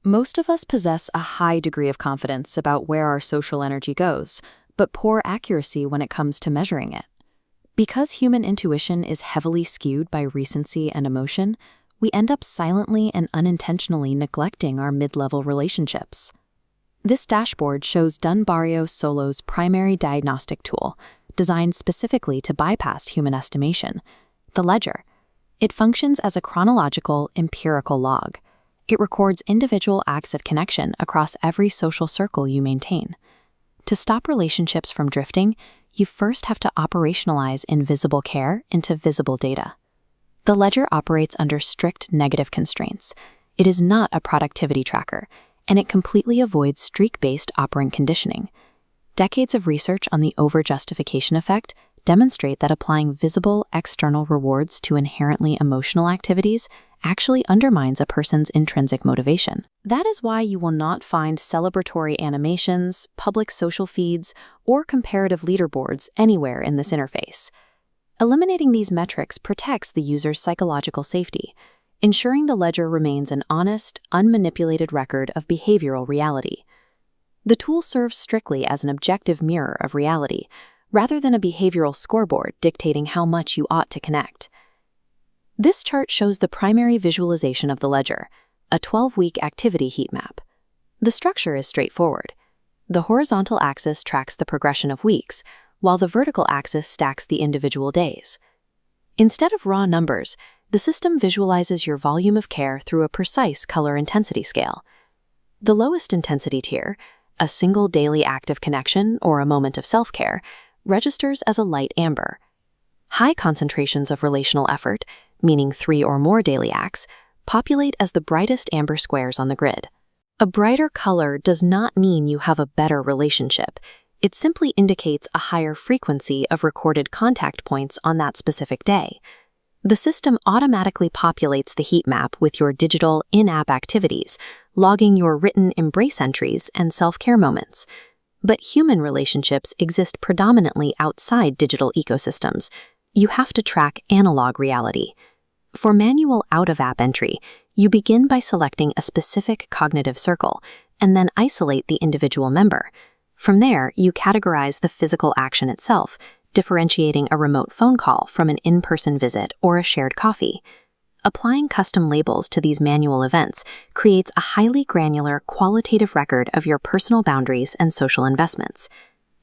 Most of us possess a high degree of confidence about where our social energy goes, but poor accuracy when it comes to measuring it. Because human intuition is heavily skewed by recency and emotion, we end up silently and unintentionally neglecting our mid-level relationships. This dashboard shows DunbarrioSolo's primary diagnostic tool, designed specifically to bypass human estimation, the ledger. It functions as a chronological, empirical log. It records individual acts of connection across every social circle you maintain. To stop relationships from drifting, you first have to operationalize invisible care into visible data. The ledger operates under strict negative constraints. It is not a productivity tracker, and it completely avoids streak-based operant conditioning. Decades of research on the overjustification effect demonstrate that applying visible external rewards to inherently emotional activities actually undermines a person's intrinsic motivation. That is why you will not find celebratory animations, public social feeds, or comparative leaderboards anywhere in this interface. Eliminating these metrics protects the user's psychological safety, ensuring the ledger remains an honest, unmanipulated record of behavioral reality. The tool serves strictly as an objective mirror of reality, rather than a behavioral scoreboard dictating how much you ought to connect. This chart shows the primary visualization of the ledger, a 12-week activity heat map. The structure is straightforward. The horizontal axis tracks the progression of weeks, while the vertical axis stacks the individual days. Instead of raw numbers, the system visualizes your volume of care through a precise color intensity scale. The lowest intensity tier, a single daily act of connection or a moment of self-care, registers as a light amber. High concentrations of relational effort, meaning 3 or more daily acts, populate as the brightest amber squares on the grid. A brighter color does not mean you have a better relationship. It simply indicates a higher frequency of recorded contact points on that specific day. The system automatically populates the heat map with your digital in-app activities, logging your written embrace entries and self-care moments. But human relationships exist predominantly outside digital ecosystems. You have to track analog reality. For manual out-of-app entry, you begin by selecting a specific cognitive circle and then isolate the individual member. From there, you categorize the physical action itself, differentiating a remote phone call from an in-person visit or a shared coffee. Applying custom labels to these manual events creates a highly granular, qualitative record of your personal boundaries and social investments.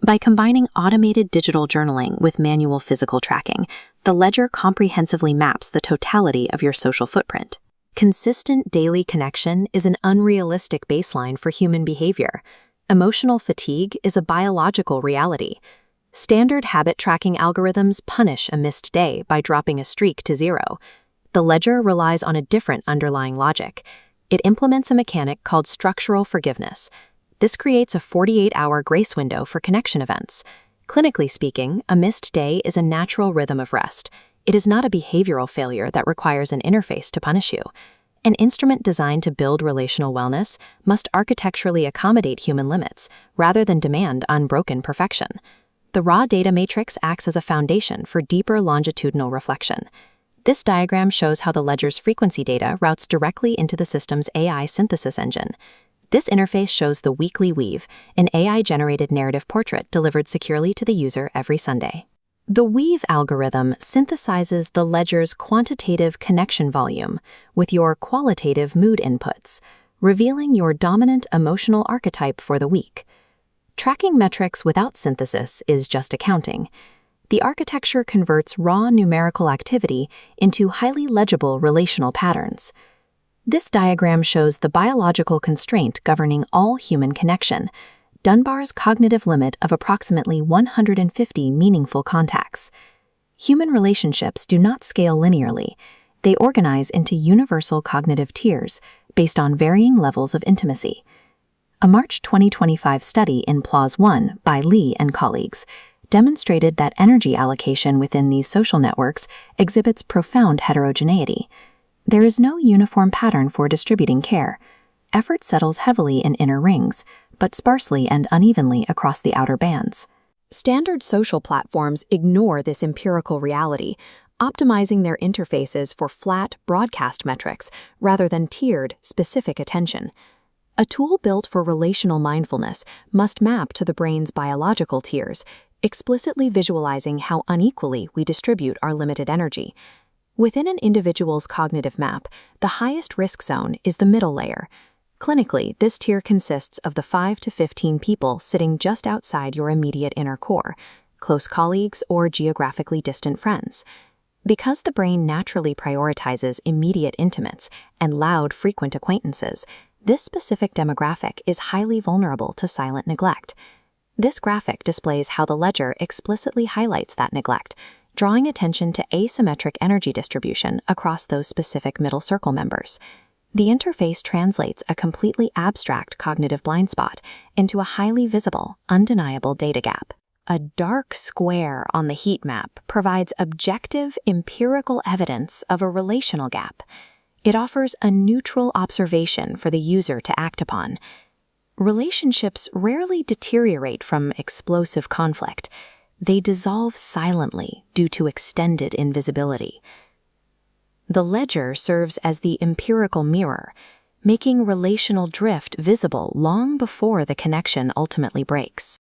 By combining automated digital journaling with manual physical tracking, the ledger comprehensively maps the totality of your social footprint. Consistent daily connection is an unrealistic baseline for human behavior. Emotional fatigue is a biological reality. Standard habit tracking algorithms punish a missed day by dropping a streak to 0. The ledger relies on a different underlying logic. It implements a mechanic called structural forgiveness. This creates a 48-hour grace window for connection events. Clinically speaking, a missed day is a natural rhythm of rest. It is not a behavioral failure that requires an interface to punish you. An instrument designed to build relational wellness must architecturally accommodate human limits, rather than demand unbroken perfection. The raw data matrix acts as a foundation for deeper longitudinal reflection. This diagram shows how the ledger's frequency data routes directly into the system's AI synthesis engine. This interface shows the weekly weave, an AI-generated narrative portrait delivered securely to the user every Sunday. The weave algorithm synthesizes the ledger's quantitative connection volume with your qualitative mood inputs, revealing your dominant emotional archetype for the week. Tracking metrics without synthesis is just accounting. The architecture converts raw numerical activity into highly legible relational patterns. This diagram shows the biological constraint governing all human connection, Dunbar's cognitive limit of approximately 150 meaningful contacts. Human relationships do not scale linearly. They organize into universal cognitive tiers based on varying levels of intimacy. A March 2025 study in PLOS One by Lee and colleagues demonstrated that energy allocation within these social networks exhibits profound heterogeneity. There is no uniform pattern for distributing care. Effort settles heavily in inner rings, but sparsely and unevenly across the outer bands. Standard social platforms ignore this empirical reality, optimizing their interfaces for flat, broadcast metrics rather than tiered, specific attention. A tool built for relational mindfulness must map to the brain's biological tiers, explicitly visualizing how unequally we distribute our limited energy. Within an individual's cognitive map, the highest risk zone is the middle layer. Clinically, this tier consists of the 5 to 15 people sitting just outside your immediate inner core, close colleagues or geographically distant friends. Because the brain naturally prioritizes immediate intimates and loud, frequent acquaintances, this specific demographic is highly vulnerable to silent neglect. This graphic displays how the ledger explicitly highlights that neglect, drawing attention to asymmetric energy distribution across those specific middle circle members. The interface translates a completely abstract cognitive blind spot into a highly visible, undeniable data gap. A dark square on the heat map provides objective, empirical evidence of a relational gap. It offers a neutral observation for the user to act upon. Relationships rarely deteriorate from explosive conflict. They dissolve silently due to extended invisibility. The ledger serves as the empirical mirror, making relational drift visible long before the connection ultimately breaks.